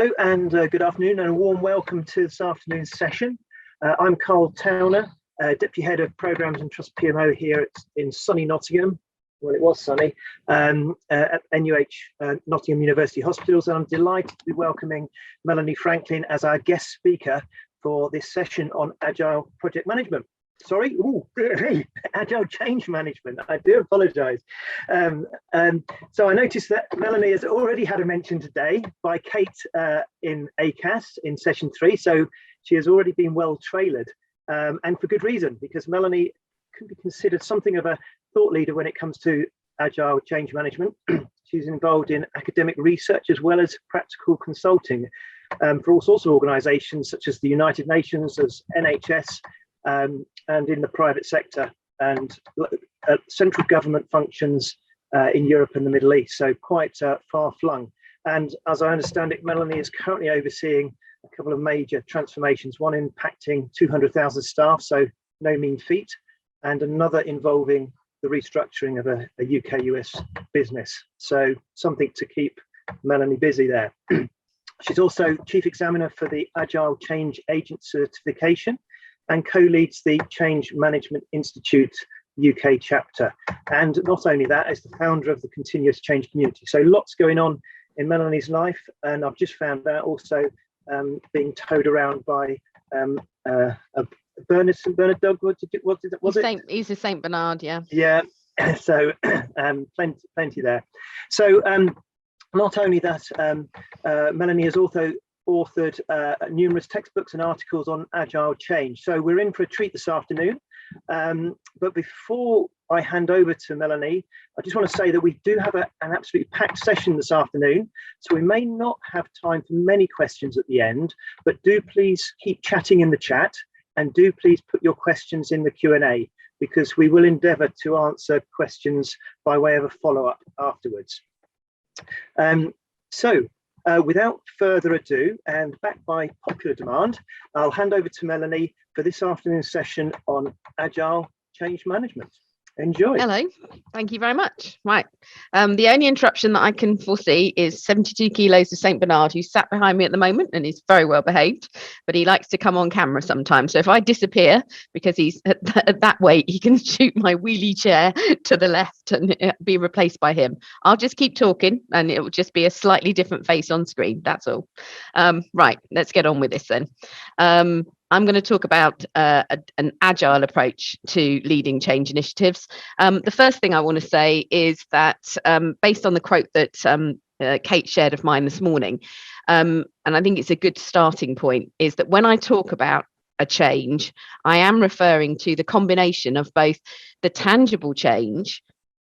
Hello and good afternoon and a warm welcome to this afternoon's session. I'm Carl Towner, Deputy Head of Programmes and Trust PMO here in sunny Nottingham. Well, it was sunny, at NUH Nottingham University Hospitals, and I'm delighted to be welcoming Melanie Franklin as our guest speaker for this session on Agile Project Management. Sorry, Agile Change Management. I do apologise. So I noticed that Melanie has already had a mention today by Kate in ACAS in session 3. So she has already been well trailered, and for good reason, because Melanie can be considered something of a thought leader when it comes to Agile Change Management. She's involved in academic research as well as practical consulting for all sorts of organisations such as the United Nations, as NHS, and in the private sector and central government functions in Europe and the Middle East, so quite far flung. And as I understand it, Melanie is currently overseeing a couple of major transformations, one impacting 200,000 staff, so no mean feat, and another involving the restructuring of a UK-US business. So something to keep Melanie busy there. She's also Chief Examiner for the Agile Change Agent Certification and co-leads the Change Management Institute UK chapter. And not only that, as the founder of the Continuous Change Community. So lots going on in Melanie's life. And I've just found out also being towed around by a Bernard dog. Was it? He's a Saint Bernard, yeah. Yeah, so plenty there. So not only that, Melanie has also authored numerous textbooks and articles on agile change. So we're in for a treat this afternoon. But before I hand over to Melanie, I just want to say that we do have an absolutely packed session this afternoon. So we may not have time for many questions at the end, but do please keep chatting in the chat and do please put your questions in the Q&A, because we will endeavour to answer questions by way of a follow-up afterwards. Without further ado, and backed by popular demand, I'll hand over to Melanie for this afternoon's session on Agile Change Management. Enjoy. Hello, thank you very much. Right, the only interruption that I can foresee is 72 kilos of Saint Bernard, who's sat behind me at the moment and is very well behaved, but he likes to come on camera sometimes. So if I disappear, because he's at that weight, he can shoot my wheelie chair to the left and be replaced by him. I'll just keep talking and it will just be a slightly different face on screen, that's all. Right, let's get on with this then. I'm going to talk about an agile approach to leading change initiatives. The first thing I want to say is that based on the quote that Kate shared of mine this morning, and I think it's a good starting point, is that when I talk about a change, I am referring to the combination of both the tangible change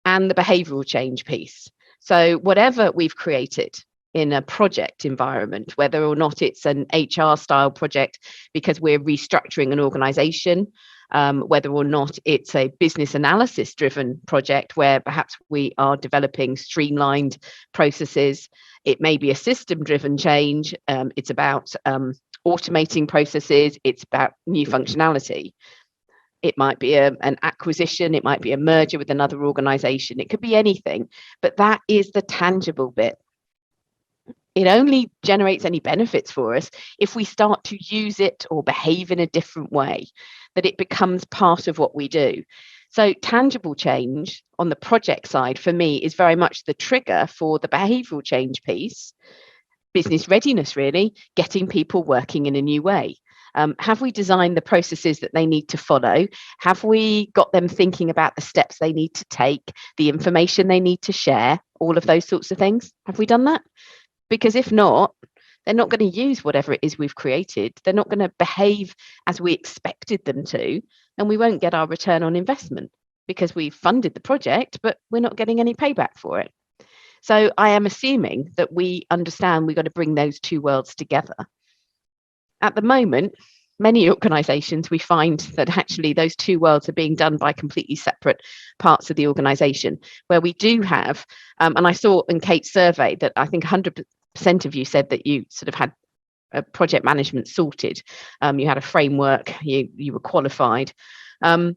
and the behavioural change piece. So whatever we've created in a project environment, whether or not it's an HR style project because we're restructuring an organization, whether or not it's a business analysis driven project where perhaps we are developing streamlined processes, it may be a system driven change, it's about automating processes, it's about new functionality. It might be an acquisition, it might be a merger with another organization, it could be anything, but that is the tangible bit. It only generates any benefits for us if we start to use it or behave in a different way, that it becomes part of what we do. So tangible change on the project side for me is very much the trigger for the behavioural change piece, business readiness really, getting people working in a new way. Have we designed the processes that they need to follow? Have we got them thinking about the steps they need to take, the information they need to share, all of those sorts of things? Have we done that? Because if not, they're not going to use whatever it is we've created. They're not going to behave as we expected them to, and we won't get our return on investment because we've funded the project, but we're not getting any payback for it. So I am assuming that we understand we've got to bring those two worlds together. At the moment, many organisations, we find that actually those two worlds are being done by completely separate parts of the organisation, where we do have, and I saw in Kate's survey that I think 100% of you said that you sort of had a project management sorted. You had a framework, you were qualified. But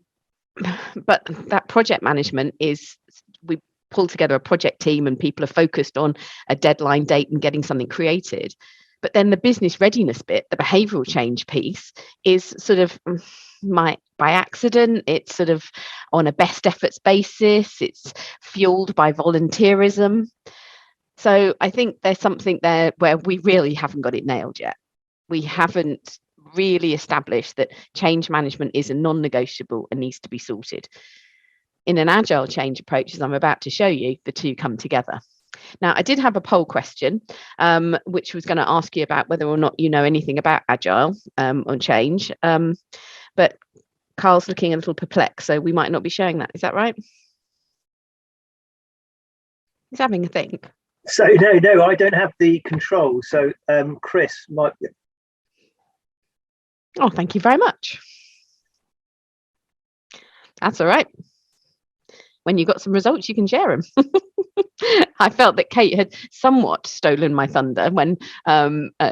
that project management is, we pull together a project team and people are focused on a deadline date and getting something created. But then the business readiness bit, the behavioural change piece, is sort of by accident. It's sort of on a best efforts basis. It's fueled by volunteerism. So I think there's something there where we really haven't got it nailed yet. We haven't really established that change management is a non-negotiable and needs to be sorted. In an agile change approach, as I'm about to show you, the two come together. Now, I did have a poll question, which was going to ask you about whether or not you know anything about agile on change. But Carl's looking a little perplexed, so we might not be showing that. Is that right? He's having a think. So no, I don't have the control. So Chris might. Oh, thank you very much. That's all right. When you got some results, you can share them. I felt that Kate had somewhat stolen my thunder when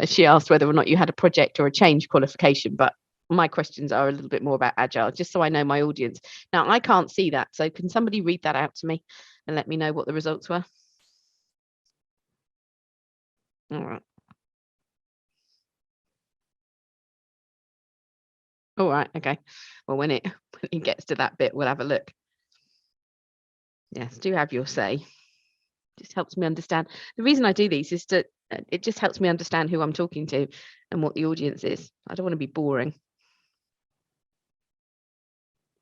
she asked whether or not you had a project or a change qualification, but my questions are a little bit more about agile, just so I know my audience. Now, I can't see that, so can somebody read that out to me and let me know what the results were? All right. All right, okay. Well, when it gets to that bit, we'll have a look. Yes, do have your say. Just helps me understand. The reason I do these is that it just helps me understand who I'm talking to and what the audience is. I don't want to be boring.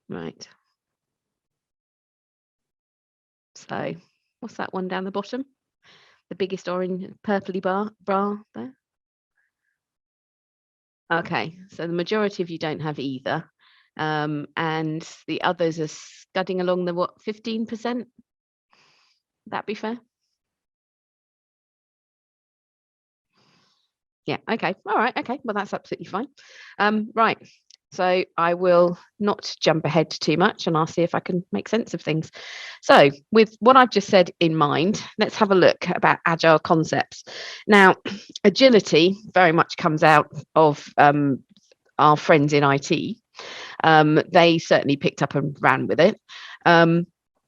Right. So what's that one down the bottom? The biggest orange purpley bar there? Okay, so the majority of you don't have either. And the others are scudding along the what, 15%? Would that be fair? Yeah, okay. All right, okay. Well, that's absolutely fine. Right. So I will not jump ahead too much and I'll see if I can make sense of things. So with what I've just said in mind, let's have a look about agile concepts. Now, agility very much comes out of our friends in IT. They certainly picked up and ran with it.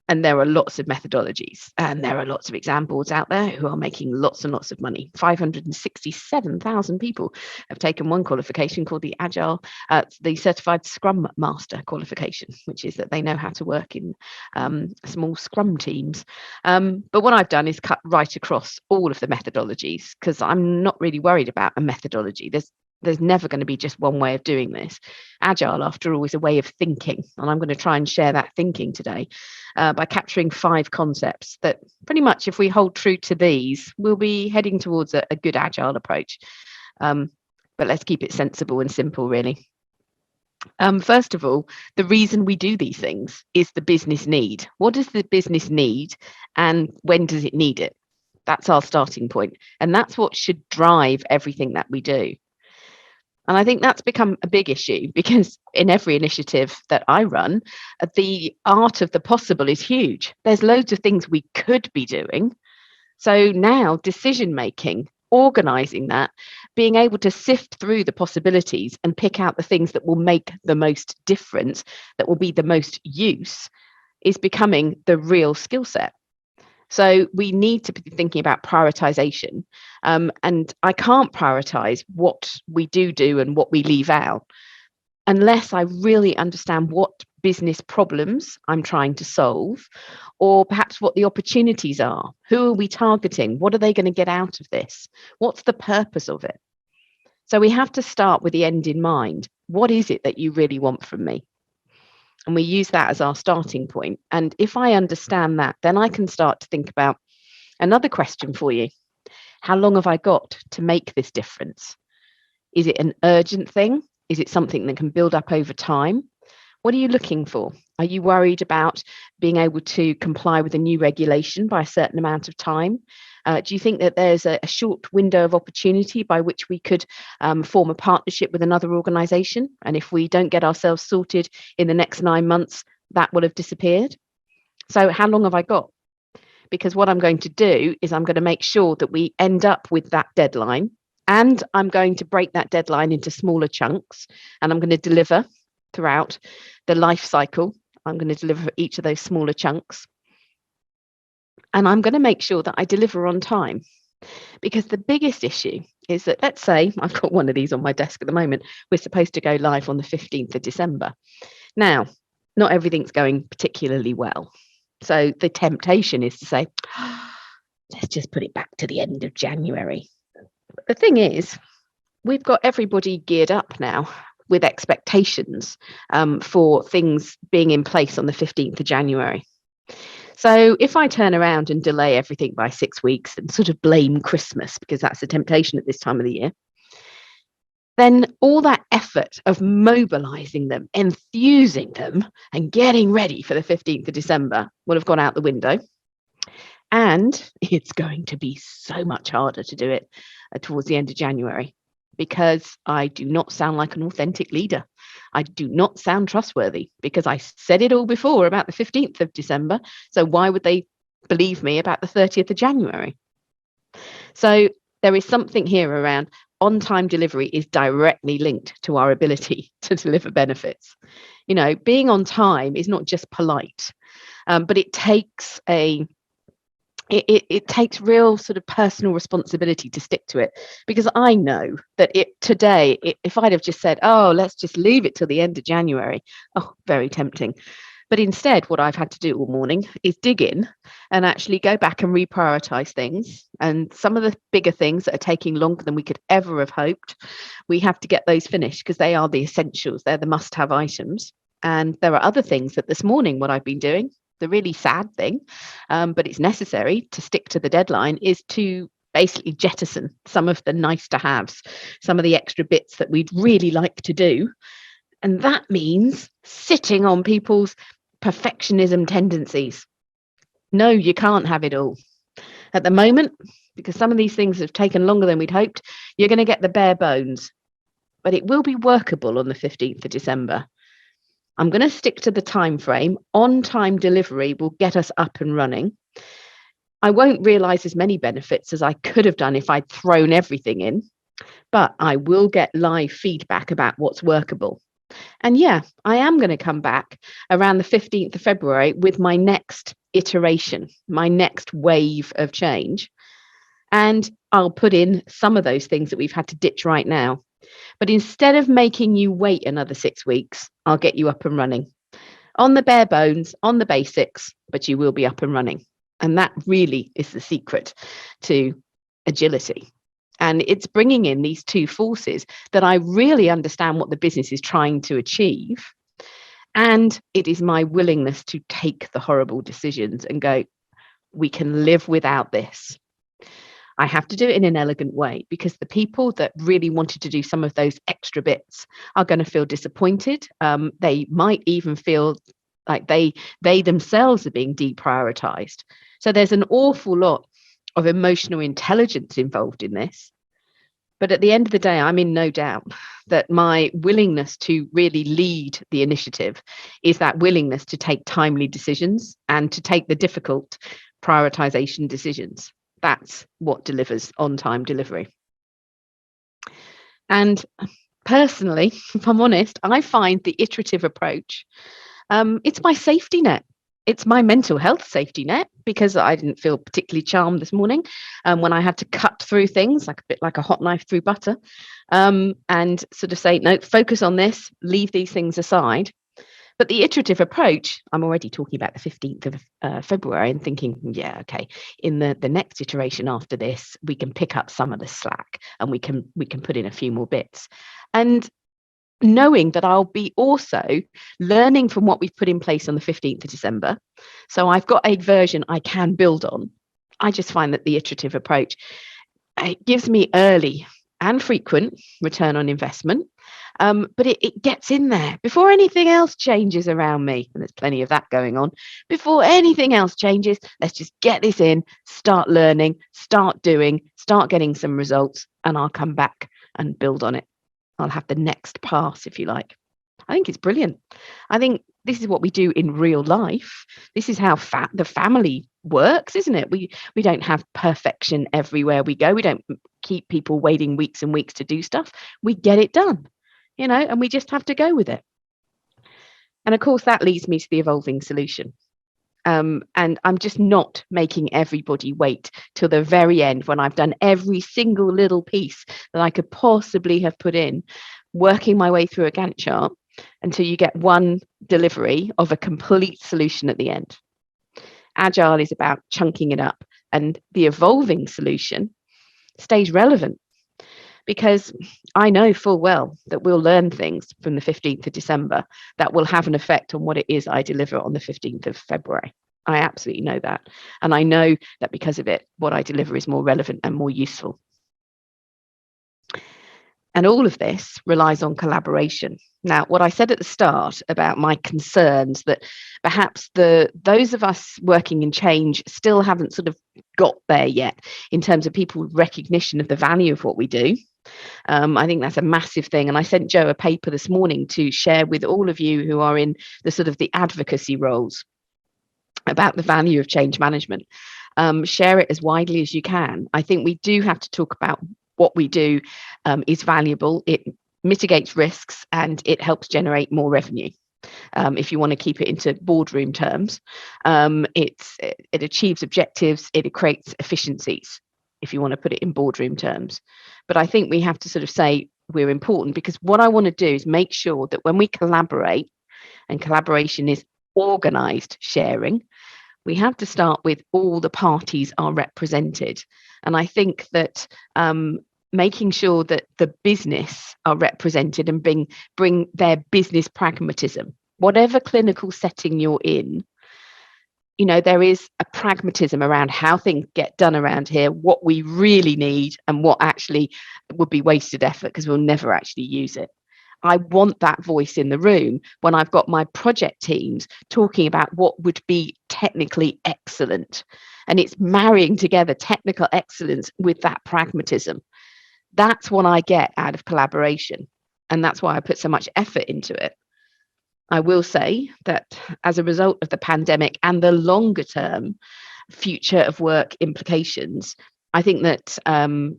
And there are lots of methodologies and there are lots of examples out there who are making lots and lots of money. 567,000 people have taken one qualification called the the Certified Scrum Master qualification, which is that they know how to work in small Scrum teams. But what I've done is cut right across all of the methodologies because I'm not really worried about a methodology. There's never going to be just one way of doing this. Agile, after all, is a way of thinking. And I'm going to try and share that thinking today by capturing 5 concepts that pretty much, if we hold true to these, we'll be heading towards a good agile approach. But let's keep it sensible and simple, really. First of all, the reason we do these things is the business need. What does the business need and when does it need it? That's our starting point. And that's what should drive everything that we do. And I think that's become a big issue because in every initiative that I run, the art of the possible is huge. There's loads of things we could be doing. So now decision making, organizing that, being able to sift through the possibilities and pick out the things that will make the most difference, that will be the most use, is becoming the real skill set. So we need to be thinking about prioritization. And I can't prioritize what we do and what we leave out unless I really understand what business problems I'm trying to solve, or perhaps what the opportunities are. Who are we targeting? What are they going to get out of this? What's the purpose of it? So we have to start with the end in mind. What is it that you really want from me? And we use that as our starting point. And if I understand that, then I can start to think about another question for you. How long have I got to make this difference? Is it an urgent thing? Is it something that can build up over time? What are you looking for? Are you worried about being able to comply with a new regulation by a certain amount of time? Do you think that there's a short window of opportunity by which we could form a partnership with another organisation? And if we don't get ourselves sorted in the next 9 months, that will have disappeared. So how long have I got? Because what I'm going to do is I'm going to make sure that we end up with that deadline. And I'm going to break that deadline into smaller chunks. And I'm going to deliver throughout the life cycle. I'm going to deliver each of those smaller chunks. And I'm going to make sure that I deliver on time. Because the biggest issue is that, let's say I've got one of these on my desk at the moment, we're supposed to go live on the 15th of December. Now, not everything's going particularly well. So the temptation is to say, let's just put it back to the end of January. But the thing is, we've got everybody geared up now with expectations for things being in place on the 15th of January. So if I turn around and delay everything by 6 weeks and sort of blame Christmas, because that's a temptation at this time of the year, then all that effort of mobilizing them, enthusing them, and getting ready for the 15th of December will have gone out the window. And it's going to be so much harder to do it towards the end of January, because I do not sound like an authentic leader. I do not sound trustworthy, because I said it all before about the 15th of December. So why would they believe me about the 30th of January? So there is something here around on-time delivery is directly linked to our ability to deliver benefits. You know, being on time is not just polite, but it takes it takes real sort of personal responsibility to stick to it, because I know that if I'd have just said, oh, let's just leave it till the end of January, oh, very tempting. But instead, what I've had to do all morning is dig in and actually go back and reprioritize things. And some of the bigger things that are taking longer than we could ever have hoped, we have to get those finished, because they are the essentials. They're the must-have items. And there are other things that this morning, what I've been doing, the really sad thing, but it's necessary to stick to the deadline, is to basically jettison some of the nice to haves, some of the extra bits that we'd really like to do. And that means sitting on people's perfectionism tendencies. No, you can't have it all. At the moment, because some of these things have taken longer than we'd hoped, you're going to get the bare bones. But it will be workable on the 15th of December. I'm going to stick to the time frame. On-time delivery will get us up and running. I won't realise as many benefits as I could have done if I'd thrown everything in, but I will get live feedback about what's workable. And yeah, I am going to come back around the 15th of February with my next iteration, my next wave of change. And I'll put in some of those things that we've had to ditch right now. But instead of making you wait another 6 weeks, I'll get you up and running on the bare bones, on the basics, but you will be up and running. And that really is the secret to agility. And it's bringing in these two forces that I really understand what the business is trying to achieve. And it is my willingness to take the horrible decisions and go, we can live without this. I have to do it in an elegant way, because the people that really wanted to do some of those extra bits are going to feel disappointed. They might even feel like they themselves are being deprioritized. So there's an awful lot of emotional intelligence involved in this. But at the end of the day, I'm in no doubt that my willingness to really lead the initiative is that willingness to take timely decisions and to take the difficult prioritization decisions. That's what delivers on-time delivery. And personally, if I'm honest, I find the iterative approach, it's my safety net. It's my mental health safety net, because I didn't feel particularly charmed this morning when I had to cut through things like a bit like a hot knife through butter, and sort of say, no, focus on this, leave these things aside. But the iterative approach, I'm already talking about the 15th of February and thinking, yeah, okay, in the next iteration after this, we can pick up some of the slack and we can put in a few more bits. And knowing that I'll be also learning from what we've put in place on the 15th of December. So I've got a version I can build on. I just find that the iterative approach, it gives me early and frequent return on investment. But it gets in there before anything else changes around me. And there's plenty of that going on. Before anything else changes, let's just get this in, start learning, start doing, start getting some results, and I'll come back and build on it. I'll have the next pass, if you like. I think it's brilliant. I think this is what we do in real life. This is how the family works, isn't it? We don't have perfection everywhere we go. We don't keep people waiting weeks and weeks to do stuff. We get it done, and we just have to go with it. And of course, that leads me to the evolving solution. And I'm just not making everybody wait till the very end when I've done every single little piece that I could possibly have put in, working my way through a Gantt chart until you get one delivery of a complete solution at the end. Agile is about chunking it up, and the evolving solution stays relevant, because I know full well that we'll learn things from the 15th of December that will have an effect on what it is I deliver on the 15th of February. I absolutely know that. And I know that because of it, what I deliver is more relevant and more useful. And all of this relies on collaboration. Now, what I said at the start about my concerns that perhaps those of us working in change still haven't sort of got there yet in terms of people's recognition of the value of what we do. I think that's a massive thing. And I sent Joe a paper this morning to share with all of you who are in the sort of the advocacy roles about the value of change management. Share it as widely as you can. I think we do have to talk about what we do is valuable. It mitigates risks and it helps generate more revenue. If you want to keep it into boardroom terms, it achieves objectives, it creates efficiencies, if you want to put it in boardroom terms. But I think we have to sort of say we're important, because what I want to do is make sure that when we collaborate, and collaboration is organized sharing, we have to start with all the parties are represented. And I think that making sure that the business are represented and bring their business pragmatism, whatever clinical setting you're in, you know, there is a pragmatism around how things get done around here, what we really need and what actually would be wasted effort because we'll never actually use it. I want that voice in the room when I've got my project teams talking about what would be technically excellent. And it's marrying together technical excellence with that pragmatism. That's what I get out of collaboration. And that's why I put so much effort into it. I will say that as a result of the pandemic and the longer term future of work implications, I think that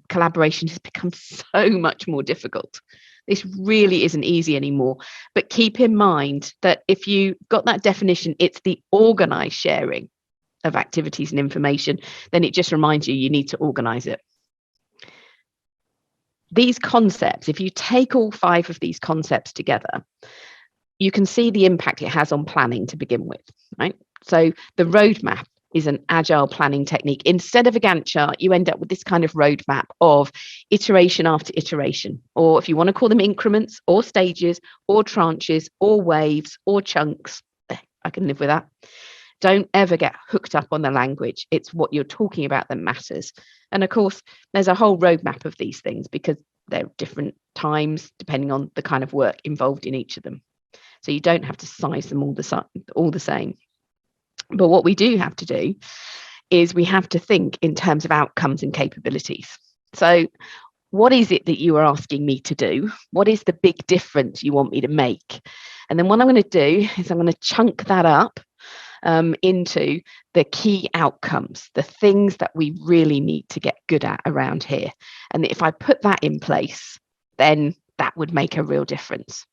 collaboration has become so much more difficult. This really isn't easy anymore. But keep in mind that if you got that definition, it's the organized sharing of activities and information, then it just reminds you need to organize it. These concepts, if you take all 5 of these concepts together, you can see the impact it has on planning to begin with, right? So the roadmap is an agile planning technique. Instead of a Gantt chart, you end up with this kind of roadmap of iteration after iteration, or if you want to call them increments or stages or tranches or waves or chunks, I can live with that. Don't ever get hooked up on the language. It's what you're talking about that matters. And of course, there's a whole roadmap of these things because they're different times depending on the kind of work involved in each of them. So you don't have to size them all the same. But what we do have to do is we have to think in terms of outcomes and capabilities. So what is it that you are asking me to do? What is the big difference you want me to make? And then what I'm going to do is I'm going to chunk that up into the key outcomes, the things that we really need to get good at around here. And if I put that in place, then that would make a real difference.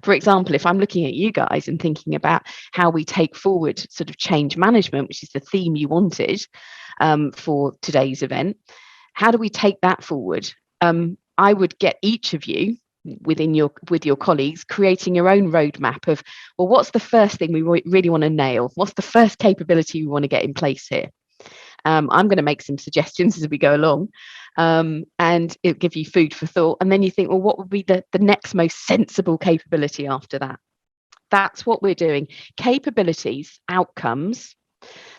For example, if I'm looking at you guys and thinking about how we take forward sort of change management, which is the theme you wanted for today's event, how do we take that forward? I would get each of you with your colleagues creating your own roadmap of, well, what's the first thing we really want to nail? What's the first capability we want to get in place here? I'm going to make some suggestions as we go along, and it'll give you food for thought. And then you think, well, what would be the next most sensible capability after that? That's what we're doing. Capabilities, outcomes,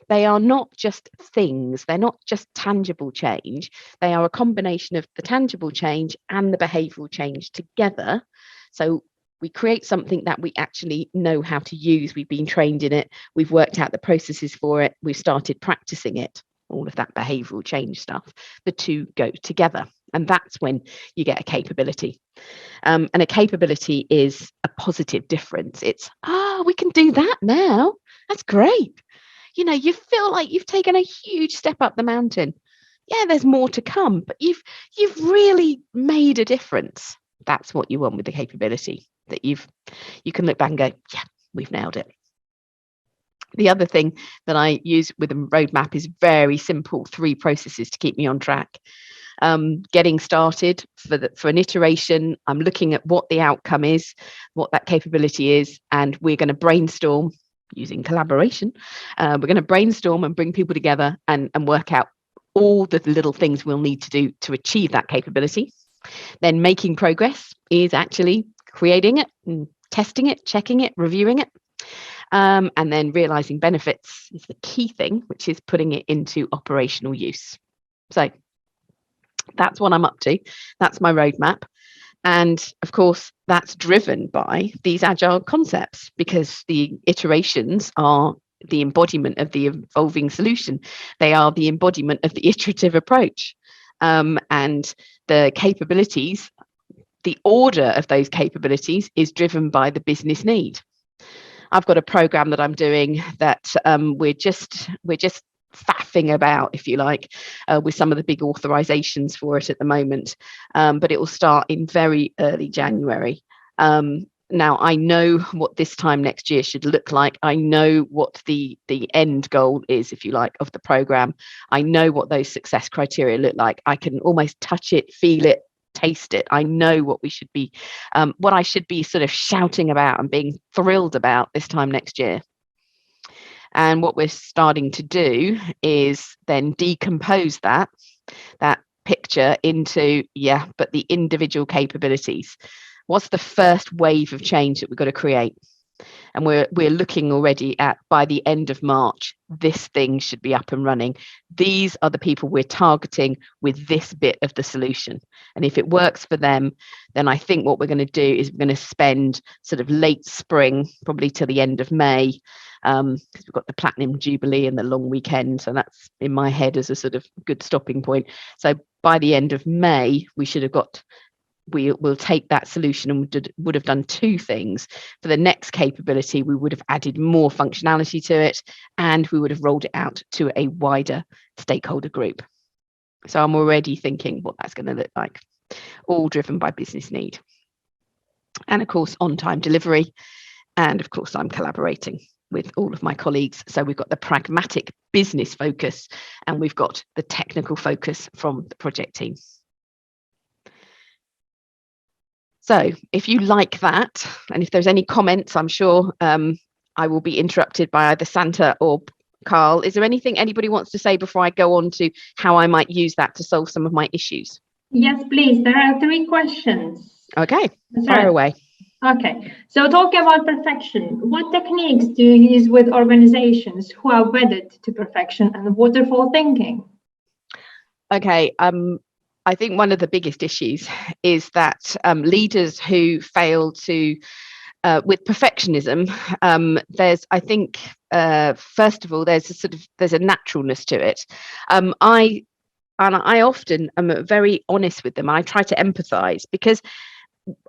they are not just things. They're not just tangible change. They are a combination of the tangible change and the behavioural change together. So we create something that we actually know how to use. We've been trained in it. We've worked out the processes for it. We've started practicing it. All of that behavioural change stuff. The two go together. And that's when you get a capability. And a capability is a positive difference. It's, we can do that now. That's great. You know, you feel like you've taken a huge step up the mountain. Yeah, there's more to come, but you've really made a difference. That's what you want with the capability, that you can look back and go, yeah, we've nailed it. The other thing that I use with a roadmap is very simple 3 processes to keep me on track. Getting started for an iteration, I'm looking at what the outcome is, what that capability is, and we're going to brainstorm using collaboration. We're going to brainstorm and bring people together and work out all the little things we'll need to do to achieve that capability. Then making progress is actually creating it and testing it, checking it, reviewing it. And then realizing benefits is the key thing, which is putting it into operational use. So that's what I'm up to. That's my roadmap. And of course, that's driven by these agile concepts, because the iterations are the embodiment of the evolving solution. They are the embodiment of the iterative approach. And the capabilities, the order of those capabilities is driven by the business need. I've got a program that I'm doing that we're just faffing about, if you like, with some of the big authorizations for it at the moment, but it will start in very early January. Now I know what this time next year should look like. I know what the end goal is, if you like, of the program. I know what those success criteria look like. I can almost touch it, feel it, taste it. I know what we should be, what I should be sort of shouting about and being thrilled about this time next year. And what we're starting to do is then decompose that picture into, but the individual capabilities. What's the first wave of change that we've got to create? And we're looking already at, by the end of March, this thing should be up and running. These are the people we're targeting with this bit of the solution. And if it works for them, then I think what we're going to do is we're going to spend sort of late spring, probably till the end of May, because we've got the Platinum Jubilee and the long weekend. So that's in my head as a sort of good stopping point. So by the end of May, we should have got, we'll take that solution and would have done 2 things. For the next capability, we would have added more functionality to it, and we would have rolled it out to a wider stakeholder group. So I'm already thinking what that's going to look like, all driven by business need. And of course, on-time delivery. And of course, I'm collaborating with all of my colleagues. So we've got the pragmatic business focus, and we've got the technical focus from the project team. So if you like that, and if there's any comments, I'm sure I will be interrupted by either Santa or Carl. Is there anything anybody wants to say before I go on to how I might use that to solve some of my issues? Yes, please. There are 3 questions. Okay, fire away. Okay, so talking about perfection, what techniques do you use with organizations who are wedded to perfection and waterfall thinking? Okay, I think one of the biggest issues is that leaders who fail to, with perfectionism, there's, I think, first of all, there's a naturalness to it. I often am very honest with them. I try to empathize, because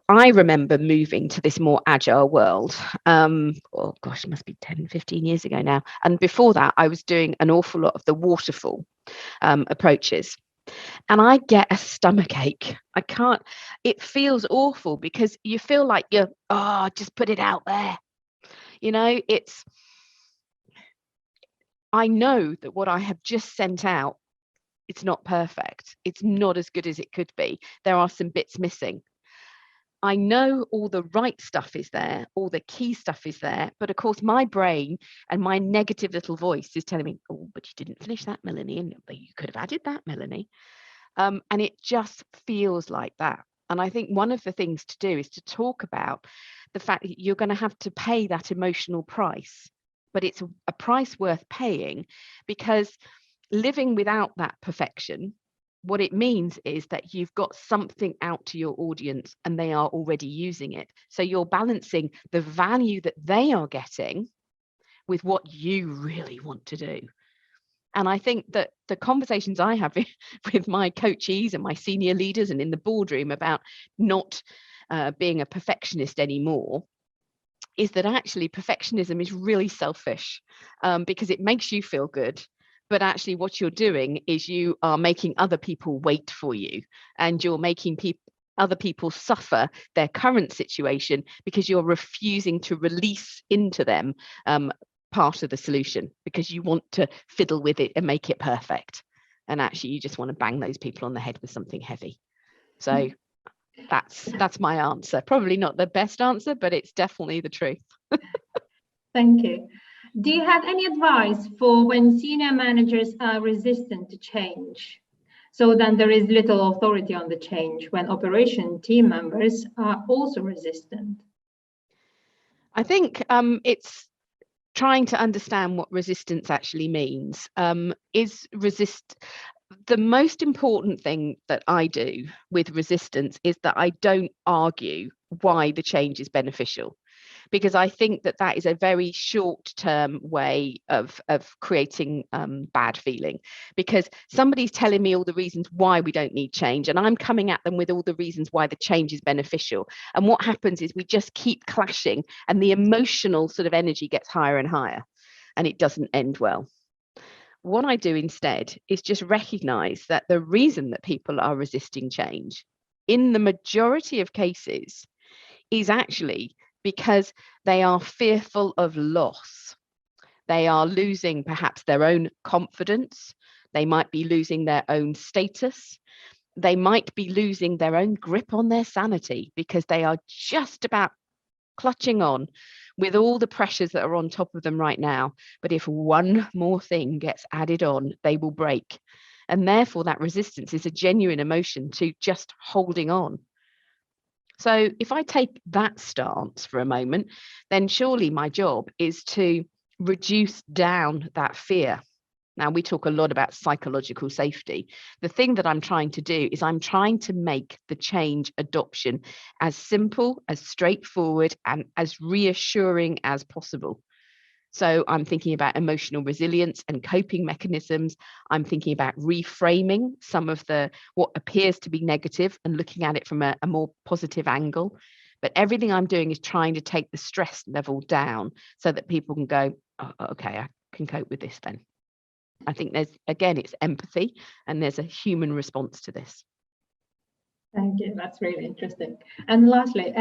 I remember moving to this more agile world. Oh gosh, it must be 10, 15 years ago now. And before that, I was doing an awful lot of the waterfall approaches. And I get a stomach ache. I can't, it feels awful, because you feel like you're, just put it out there. You know, I know that what I have just sent out, it's not perfect. It's not as good as it could be. There are some bits missing. I know all the right stuff is there, all the key stuff is there, but of course my brain and my negative little voice is telling me, oh, but you didn't finish that, Melanie, and you could have added that, Melanie. And it just feels like that. And I think one of the things to do is to talk about the fact that you're going to have to pay that emotional price, but it's a price worth paying, because living without that perfection, what it means is that you've got something out to your audience and they are already using it. So you're balancing the value that they are getting with what you really want to do. And I think that the conversations I have with my coachees and my senior leaders and in the boardroom about not being a perfectionist anymore is that actually perfectionism is really selfish, because it makes you feel good. But actually what you're doing is you are making other people wait for you, and you're making other people suffer their current situation because you're refusing to release into them part of the solution, because you want to fiddle with it and make it perfect. And actually, you just want to bang those people on the head with something heavy. So that's my answer. Probably not the best answer, but it's definitely the truth. Thank you. Do you have any advice for when senior managers are resistant to change? So then there is little authority on the change when operation team members are also resistant. I think it's trying to understand what resistance actually means. The most important thing that I do with resistance is that I don't argue why the change is beneficial, because I think that is a very short-term way of creating bad feeling, because somebody's telling me all the reasons why we don't need change, and I'm coming at them with all the reasons why the change is beneficial. And what happens is we just keep clashing, and the emotional sort of energy gets higher and higher, and it doesn't end well. What I do instead is just recognize that the reason that people are resisting change in the majority of cases is actually because they are fearful of loss. They are losing perhaps their own confidence. They might be losing their own status. They might be losing their own grip on their sanity, because they are just about clutching on with all the pressures that are on top of them right now. But if one more thing gets added on, they will break. And therefore, that resistance is a genuine emotion to just holding on. So if I take that stance for a moment, then surely my job is to reduce down that fear. Now, we talk a lot about psychological safety. The thing that I'm trying to do is I'm trying to make the change adoption as simple, as straightforward, and as reassuring as possible. So I'm thinking about emotional resilience and coping mechanisms. I'm thinking about reframing some of what appears to be negative and looking at it from a more positive angle. But everything I'm doing is trying to take the stress level down so that people can go, oh, okay, I can cope with this then. I think it's empathy, and there's a human response to this. Thank you. That's really interesting. And lastly,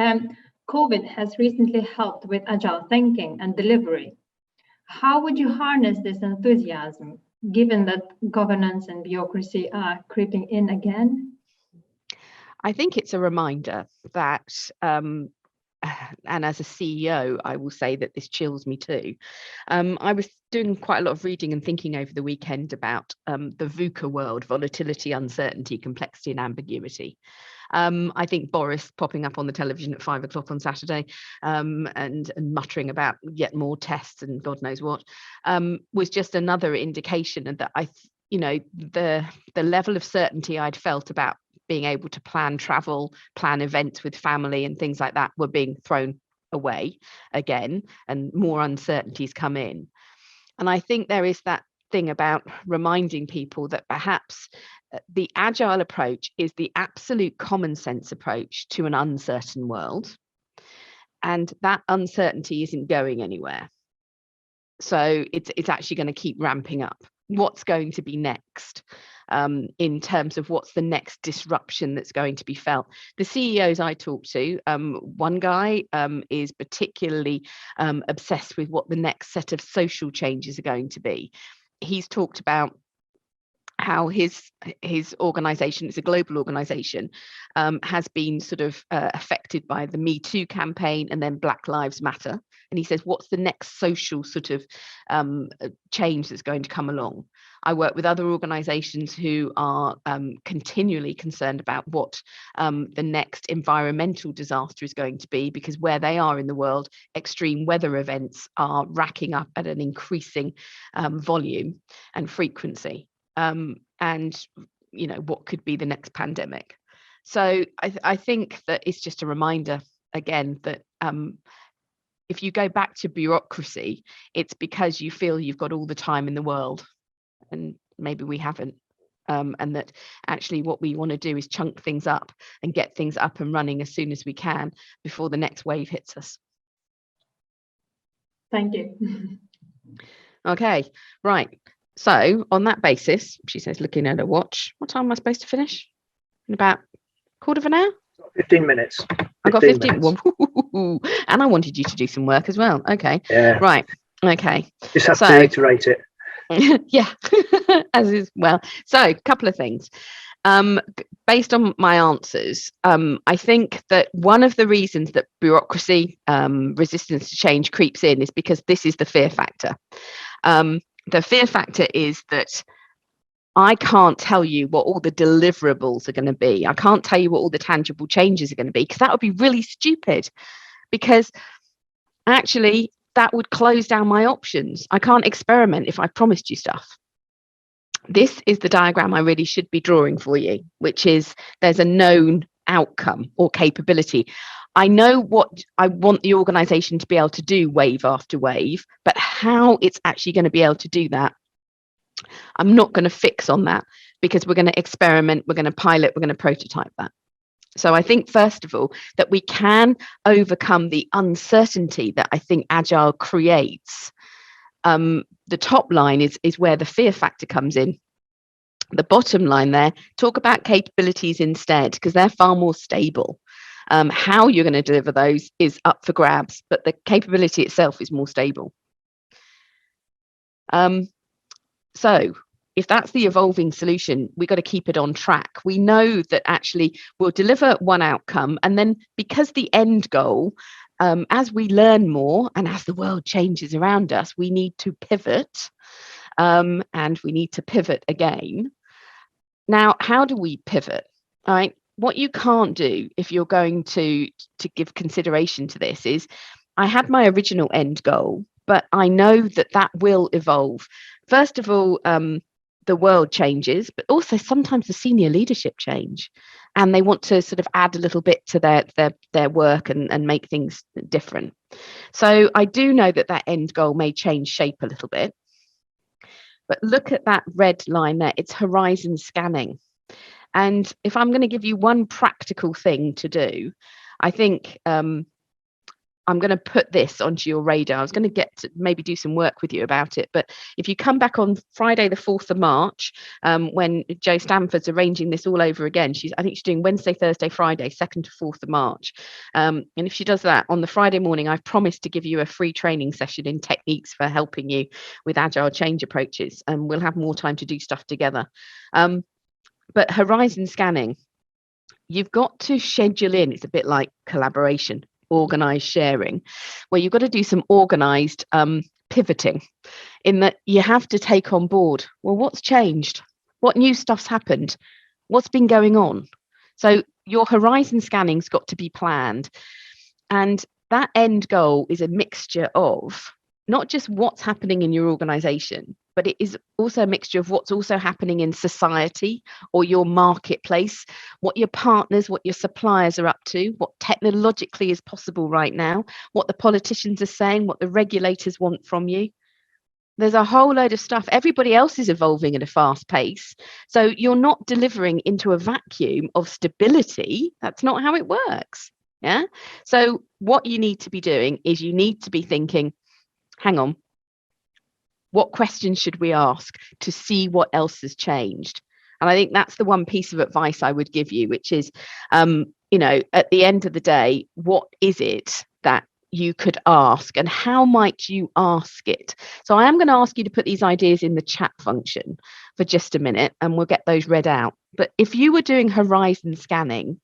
COVID has recently helped with agile thinking and delivery. How would you harness this enthusiasm, given that governance and bureaucracy are creeping in again? I think it's a reminder that, and as a CEO, I will say that this chills me too. I was doing quite a lot of reading and thinking over the weekend about the VUCA world: volatility, uncertainty, complexity, and ambiguity. I think Boris popping up on the television at 5 o'clock on Saturday and muttering about yet more tests and God knows what was just another indication that the level of certainty I'd felt about being able to plan travel, plan events with family and things like that were being thrown away again, and more uncertainties come in. And I think there is that thing about reminding people that perhaps the agile approach is the absolute common sense approach to an uncertain world, and that uncertainty isn't going anywhere. So it's actually going to keep ramping up. What's going to be next in terms of what's the next disruption that's going to be felt? The CEOs I talk to, one guy is particularly obsessed with what the next set of social changes are going to be. He's talked about how his organization, it's a global organization, has been sort of affected by the Me Too campaign and then Black Lives Matter. And he says, what's the next social sort of change that's going to come along? I work with other organizations who are continually concerned about what the next environmental disaster is going to be, because where they are in the world, extreme weather events are racking up at an increasing volume and frequency. And what could be the next pandemic. So I think that it's just a reminder again that if you go back to bureaucracy, it's because you feel you've got all the time in the world, and maybe we haven't. And that actually what we want to do is chunk things up and get things up and running as soon as we can before the next wave hits us. Thank you. Okay, right. So on that basis, she says, looking at her watch, what time am I supposed to finish? In about a quarter of an hour? 15 minutes. I got 15. Well, and I wanted you to do some work as well. Okay. Yeah. Right. Okay. Just have to reiterate it. Yeah, as is well. So, a couple of things. Based on my answers, I think that one of the reasons that bureaucracy, resistance to change creeps in is because this is the fear factor. The fear factor is that I can't tell you what all the deliverables are going to be. I can't tell you what all the tangible changes are going to be, because that would be really stupid, because actually that would close down my options. I can't experiment if I promised you stuff. This is the diagram I really should be drawing for you, which is there's a known outcome or capability. I know what I want the organization to be able to do wave after wave, but how it's actually going to be able to do that, I'm not going to fix on that, because we're going to experiment, we're going to pilot, we're going to prototype that. So I think, first of all, that we can overcome the uncertainty that I think Agile creates. The top line is where the fear factor comes in. The bottom line there, talk about capabilities instead, because they're far more stable. How you're going to deliver those is up for grabs, but the capability itself is more stable. So if that's the evolving solution, we've got to keep it on track. We know that actually we'll deliver one outcome, and then because the end goal, as we learn more and as the world changes around us, we need to pivot, and we need to pivot again. Now, how do we pivot? All right. What you can't do if you're going to give consideration to this is, I had my original end goal, but I know that that will evolve. First of all, the world changes, but also sometimes the senior leadership change, and they want to sort of add a little bit to their work and make things different. So I do know that that end goal may change shape a little bit. But look at that red line there, it's horizon scanning. And if I'm going to give you one practical thing to do, I think I'm going to put this onto your radar. I was going to get to maybe do some work with you about it. But if you come back on Friday, the 4th of March, when Jo Stanford's arranging this all over again, I think she's doing Wednesday, Thursday, Friday, 2nd to 4th of March. And if she does that on the Friday morning, I've promised to give you a free training session in techniques for helping you with agile change approaches. And we'll have more time to do stuff together. But horizon scanning, you've got to schedule in. It's a bit like collaboration, organized sharing, where you've got to do some organized pivoting, in that you have to take on board, well, what's changed? What new stuff's happened? What's been going on? So your horizon scanning's got to be planned. And that end goal is a mixture of not just what's happening in your organization, but it is also a mixture of what's also happening in society or your marketplace, what your partners, what your suppliers are up to, what technologically is possible right now, what the politicians are saying, what the regulators want from you. There's a whole load of stuff. Everybody else is evolving at a fast pace. So you're not delivering into a vacuum of stability. That's not how it works. Yeah. So what you need to be doing is you need to be thinking, hang on, what questions should we ask to see what else has changed? And I think that's the one piece of advice I would give you, which is, at the end of the day, what is it that you could ask, and how might you ask it? So I am going to ask you to put these ideas in the chat function for just a minute, and we'll get those read out. But if you were doing horizon scanning,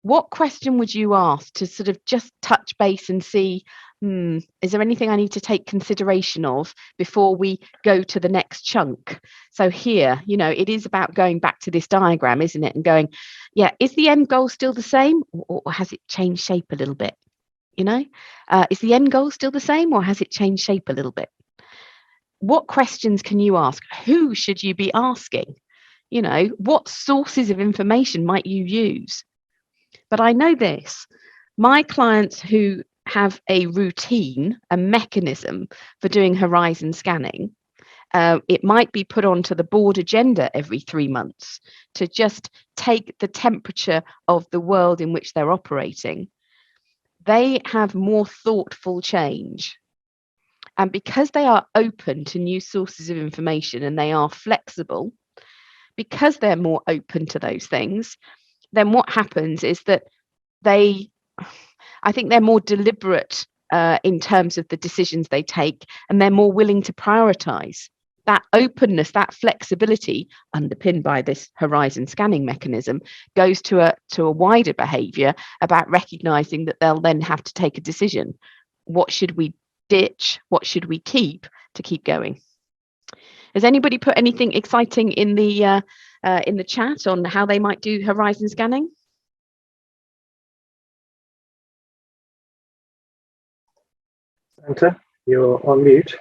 what question would you ask to sort of just touch base and see, is there anything I need to take consideration of before we go to the next chunk? So here, it is about going back to this diagram, isn't it? And going, yeah, is the end goal still the same, or has it changed shape a little bit? Is the end goal still the same, or has it changed shape a little bit? What questions can you ask? Who should you be asking? What sources of information might you use? But I know this, my clients who have a routine, a mechanism for doing horizon scanning, it might be put onto the board agenda every 3 months to just take the temperature of the world in which they're operating. They have more thoughtful change. And because they are open to new sources of information and they are flexible, because they're more open to those things, then what happens is that I think they're more deliberate in terms of the decisions they take, and they're more willing to prioritize. That openness, that flexibility, underpinned by this horizon scanning mechanism, goes to a wider behavior about recognizing that they'll then have to take a decision. What should we ditch? What should we keep to keep going? Has anybody put anything exciting in the chat on how they might do horizon scanning? Santa, you're on mute.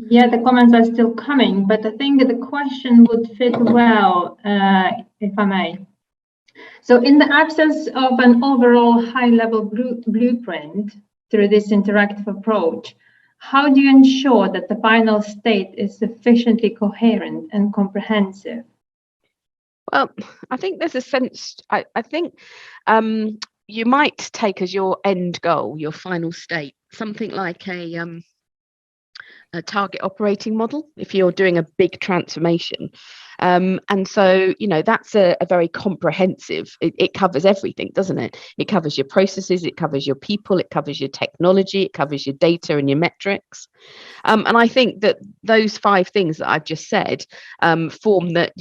Yeah, the comments are still coming, but I think the question would fit well, if I may. So in the absence of an overall high-level blueprint through this interactive approach, how do you ensure that the final state is sufficiently coherent and comprehensive? Well, I think there's a sense, I think you might take as your end goal, your final state, something like a target operating model if you're doing a big transformation. And so, that's a very comprehensive, it covers everything, doesn't it? It covers your processes, it covers your people, it covers your technology, it covers your data and your metrics. And I think that those 5 things that I've just said form the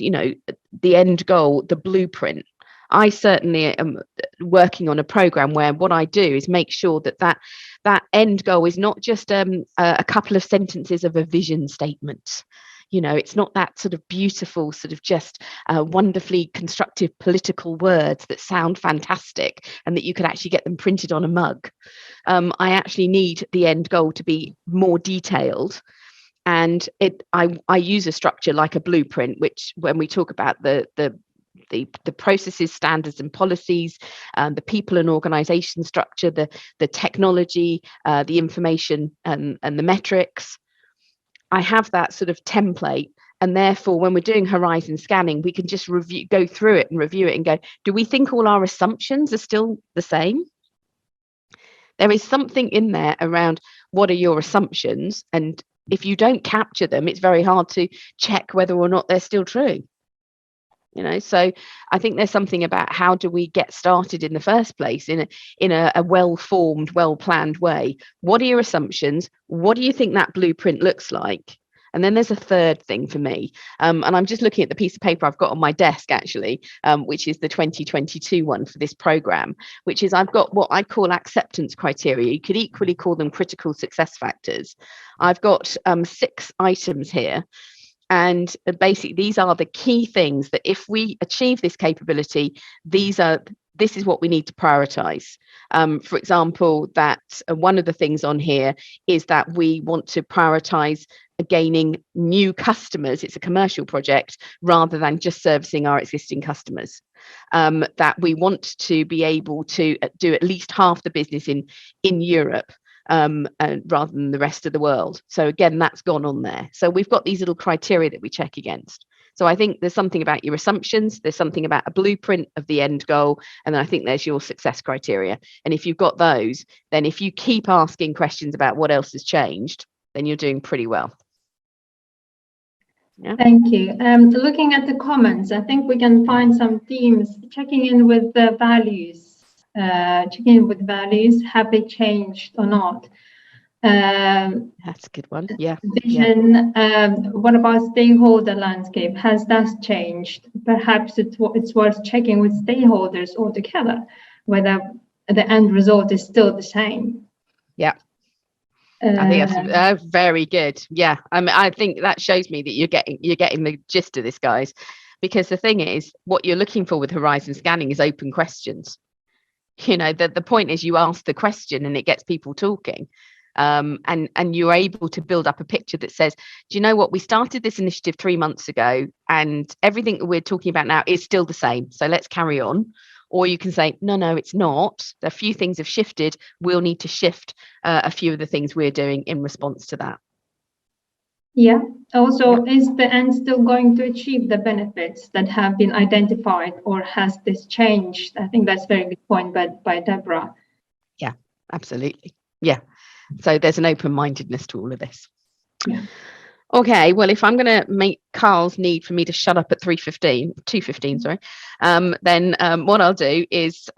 end goal, the blueprint. I certainly am working on a program where what I do is make sure that end goal is not just a couple of sentences of a vision statement. It's not that sort of beautiful, sort of just wonderfully constructive political words that sound fantastic and that you could actually get them printed on a mug. I actually need the end goal to be more detailed. And I use a structure like a blueprint, which when we talk about the processes, standards and policies, the people and organization structure, the technology, the information and the metrics, I have that sort of template. And therefore, when we're doing horizon scanning, we can just go through it and review it and go, do we think all our assumptions are still the same? There is something in there around what are your assumptions, and if you don't capture them, it's very hard to check whether or not they're still true. So I think there's something about how do we get started in the first place in a well-formed, well-planned way. What are your assumptions? What do you think that blueprint looks like? And then there's a third thing for me, and I'm just looking at the piece of paper I've got on my desk actually, which is the 2022 one for this program, which is I've got what I call acceptance criteria. You could equally call them critical success factors. I've got 6 items here. And basically, these are the key things that if we achieve this capability, this is what we need to prioritize. For example, that one of the things on here is that we want to prioritize gaining new customers. It's a commercial project rather than just servicing our existing customers. That we want to be able to do at least half the business in Europe. Rather than the rest of the world. So again, that's gone on there. So we've got these little criteria that we check against. So I think there's something about your assumptions, there's something about a blueprint of the end goal, and then I think there's your success criteria. And if you've got those, then if you keep asking questions about what else has changed, then you're doing pretty well. Yeah. Thank you. Looking at the comments, I think we can find some themes. Checking in with the values. Have they changed or not? That's a good one. Yeah. Vision. Yeah. What about stakeholder landscape? Has that changed? Perhaps it's worth checking with stakeholders altogether whether the end result is still the same. Yeah. I think that's very good. Yeah, I think that shows me that you're getting the gist of this, guys, because the thing is, what you're looking for with horizon scanning is open questions. The point is you ask the question and it gets people talking, and you're able to build up a picture that says, do you know what, we started this initiative 3 months ago and everything that we're talking about now is still the same, so let's carry on. Or you can say, no, it's not. A few things have shifted. We'll need to shift a few of the things we're doing in response to that. Yeah. Also, is the end still going to achieve the benefits that have been identified, or has this changed? I think that's a very good point by Deborah. Yeah, absolutely. Yeah. So there's an open-mindedness to all of this. Yeah. Okay, well, if I'm going to make Carl's need for me to shut up at 2:15, sorry, then what I'll do is,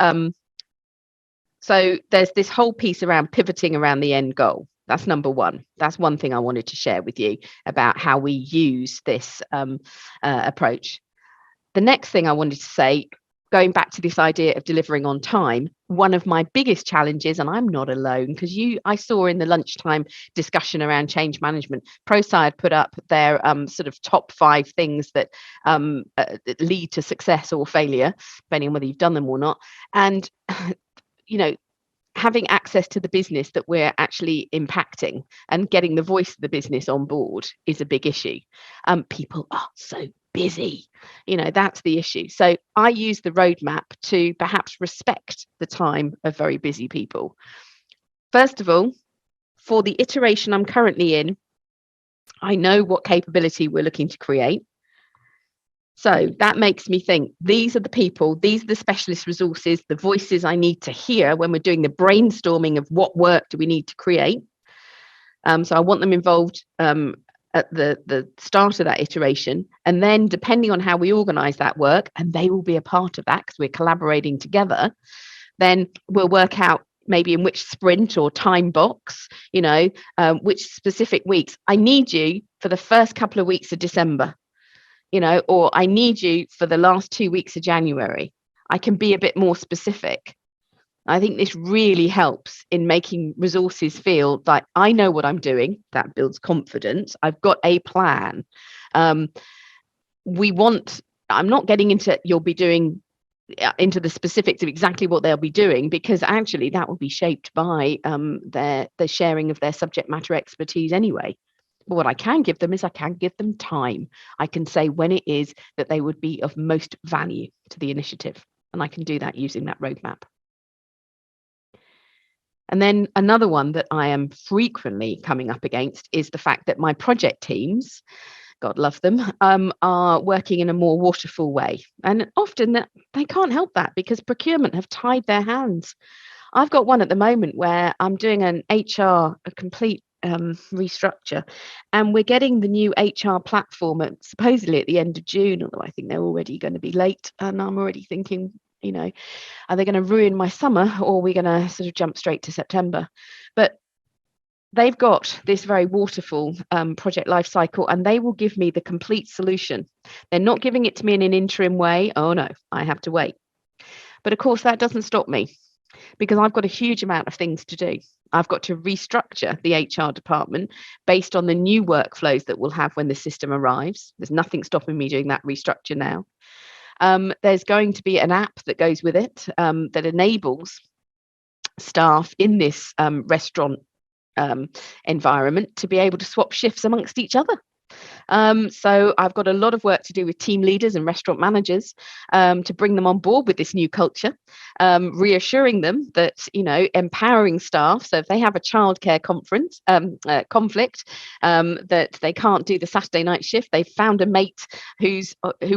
so there's this whole piece around pivoting around the end goal. That's number one. That's one thing I wanted to share with you about how we use this approach. The next thing I wanted to say, going back to this idea of delivering on time, one of my biggest challenges, and I'm not alone, because I saw in the lunchtime discussion around change management, ProSci had put up their sort of top 5 things that lead to success or failure, depending on whether you've done them or not. And, you know, having access to the business that we're actually impacting and getting the voice of the business on board is a big issue. People are so busy, that's the issue. So I use the roadmap to perhaps respect the time of very busy people. First of all, for the iteration I'm currently in, I know what capability we're looking to create. So that makes me think, these are the people, these are the specialist resources, the voices I need to hear when we're doing the brainstorming of what work do we need to create. So I want them involved at the start of that iteration. And then depending on how we organize that work, and they will be a part of that because we're collaborating together, then we'll work out maybe in which sprint or time box, which specific weeks. I need you for the first couple of weeks of December. Or I need you for the last 2 weeks of January. I can be a bit more specific. I think this really helps in making resources feel like I know what I'm doing. That builds confidence. I've got a plan. I'm not getting into you'll be doing into the specifics of exactly what they'll be doing, because actually that will be shaped by the sharing of their subject matter expertise anyway. But what I can give them is I can give them time. I can say when it is that they would be of most value to the initiative. And I can do that using that roadmap. And then another one that I am frequently coming up against is the fact that my project teams, God love them, are working in a more waterfall way. And often they can't help that because procurement have tied their hands. I've got one at the moment where I'm doing a complete restructure, and we're getting the new HR platform supposedly at the end of June, although I think they're already going to be late, and I'm already thinking, are they going to ruin my summer, or are we going to sort of jump straight to September? But they've got this very waterfall project life cycle, and they will give me the complete solution. They're not giving it to me in an interim way. Oh no, I have to wait. But of course that doesn't stop me, because I've got a huge amount of things to do. I've got to restructure the HR department based on the new workflows that we'll have when the system arrives. There's nothing stopping me doing that restructure now. There's going to be an app that goes with it that enables staff in this restaurant environment to be able to swap shifts amongst each other. So I've got a lot of work to do with team leaders and restaurant managers to bring them on board with this new culture, reassuring them that, empowering staff. So if they have a childcare conflict, that they can't do the Saturday night shift, they've found a mate who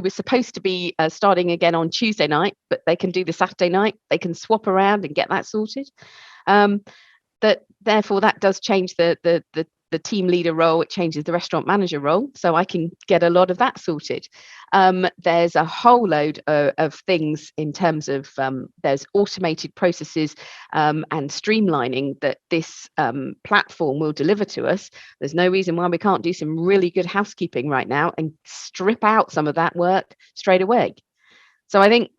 was supposed to be starting again on Tuesday night, but they can do the Saturday night. They can swap around and get that sorted. Therefore that does change the team leader role. It changes the restaurant manager role, so I can get a lot of that sorted. There's a whole load of things in terms of there's automated processes and streamlining that this platform will deliver to us. There's no reason why we can't do some really good housekeeping right now and strip out some of that work straight away. So I think,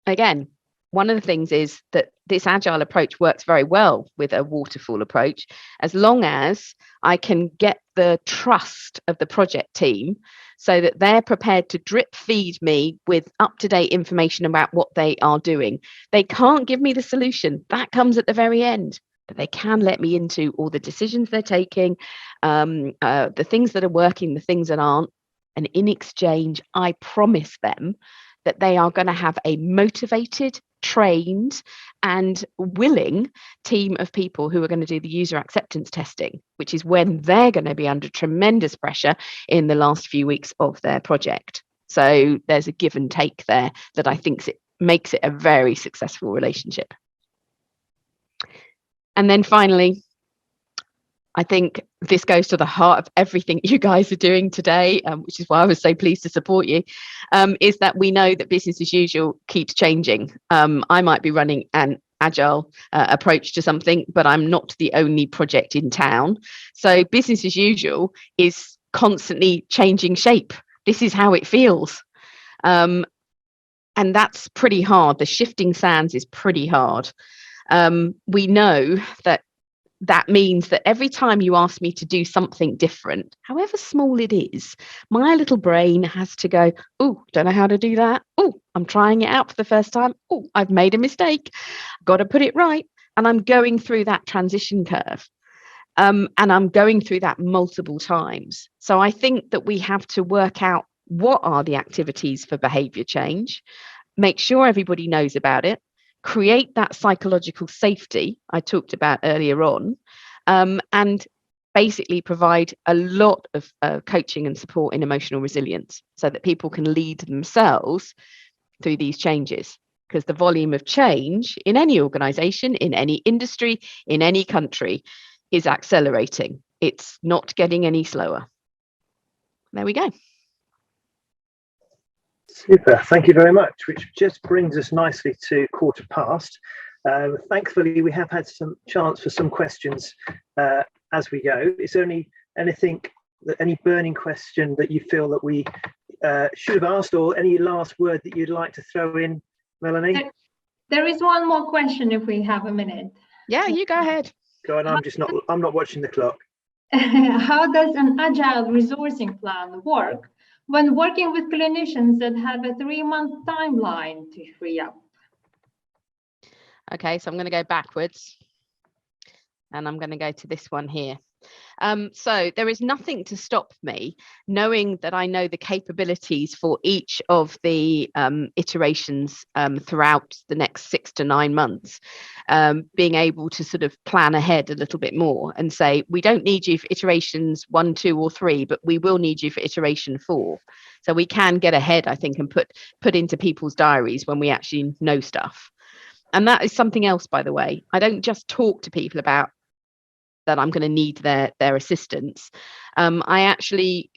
again, one of the things is that this agile approach works very well with a waterfall approach, as long as I can get the trust of the project team so that they're prepared to drip feed me with up-to-date information about what they are doing. They can't give me the solution. That comes at the very end. But they can let me into all the decisions they're taking, the things that are working, the things that aren't. And in exchange, I promise them that they are going to have a motivated, trained and willing team of people who are going to do the user acceptance testing, which is when they're going to be under tremendous pressure in the last few weeks of their project. So there's a give and take there that I think makes it a very successful relationship. And then finally, I think this goes to the heart of everything you guys are doing today, which is why I was so pleased to support you, is that we know that business as usual keeps changing. I might be running an agile approach to something, but I'm not the only project in town. So business as usual is constantly changing shape. This is how it feels. And that's pretty hard. The shifting sands is pretty hard. We know that means that every time you ask me to do something different, however small it is, my little brain has to go, oh, don't know how to do that. Oh, I'm trying it out for the first time. Oh, I've made a mistake. Got to put it right. And I'm going through that transition curve. And I'm going through that multiple times. So I think that we have to work out what are the activities for behavior change, make sure everybody knows about it, create that psychological safety I talked about earlier on, and basically provide a lot of coaching and support in emotional resilience so that people can lead themselves through these changes. Because the volume of change in any organization, in any industry, in any country is accelerating. It's not getting any slower. There we go. Super, thank you very much, which just brings us nicely to 1:15. Thankfully, we have had some chance for some questions as we go. Is there any burning question that you feel that we should have asked, or any last word that you'd like to throw in, Melanie? There is one more question if we have a minute. Yeah, you go ahead. Go on, I'm not watching the clock. How does an agile resourcing plan work when working with clinicians that have a 3-month timeline to free up? Okay, so I'm going to go backwards and I'm going to go to this one here. So there is nothing to stop me knowing that I know the capabilities for each of the iterations throughout the next 6 to 9 months, being able to sort of plan ahead a little bit more and say, we don't need you for iterations 1, 2, or 3, but we will need you for iteration 4. So we can get ahead, I think, and put into people's diaries when we actually know stuff. And that is something else, by the way. I don't just talk to people about that I'm going to need their assistance. I actually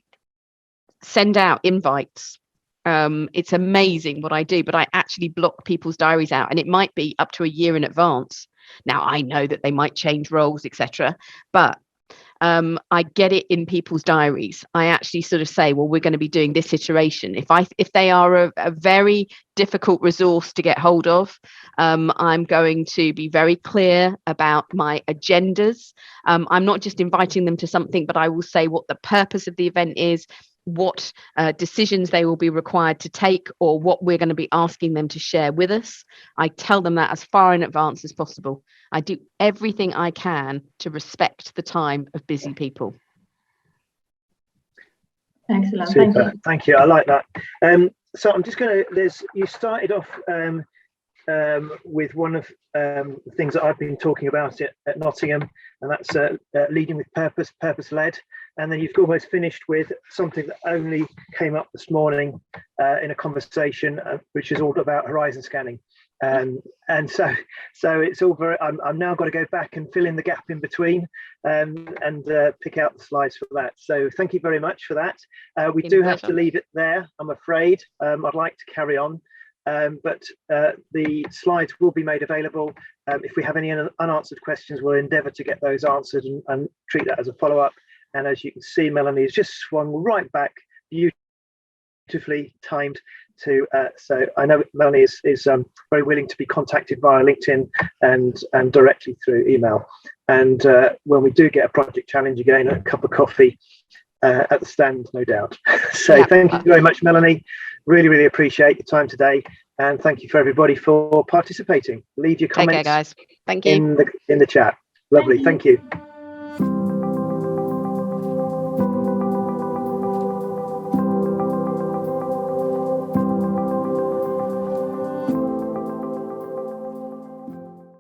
send out invites. It's amazing what I do, but I actually block people's diaries out, and it might be up to a year in advance. Now I know that they might change roles, etc., but I get it in people's diaries. I actually sort of say, well, we're going to be doing this iteration. If they are a very difficult resource to get hold of, I'm going to be very clear about my agendas. I'm not just inviting them to something, but I will say what the purpose of the event is, what decisions they will be required to take, or what we're going to be asking them to share with us. I tell them that as far in advance as possible. I do everything I can to respect the time of busy people. Excellent. Super. Thank you. I like that. So I'm just going to, you started off with one of the things that I've been talking about at Nottingham, and that's leading with purpose, purpose-led. And then you've almost finished with something that only came up this morning in a conversation, which is all about horizon scanning. And so it's all very, I'm now got to go back and fill in the gap in between and pick out the slides for that. So thank you very much for that. We do have to leave it there, I'm afraid. I'd like to carry on, but the slides will be made available. If we have any unanswered questions, we'll endeavour to get those answered and treat that as a follow-up. And as you can see, Melanie has just swung right back, beautifully timed to, so I know Melanie is very willing to be contacted via LinkedIn and directly through email. And when we do get a project challenge again, a cup of coffee at the stand, no doubt. So yeah. Thank you very much, Melanie. Really, really appreciate your time today. And thank you for everybody for participating. Leave your comments. Take care, guys. Thank you. In the chat. Lovely. Thank you.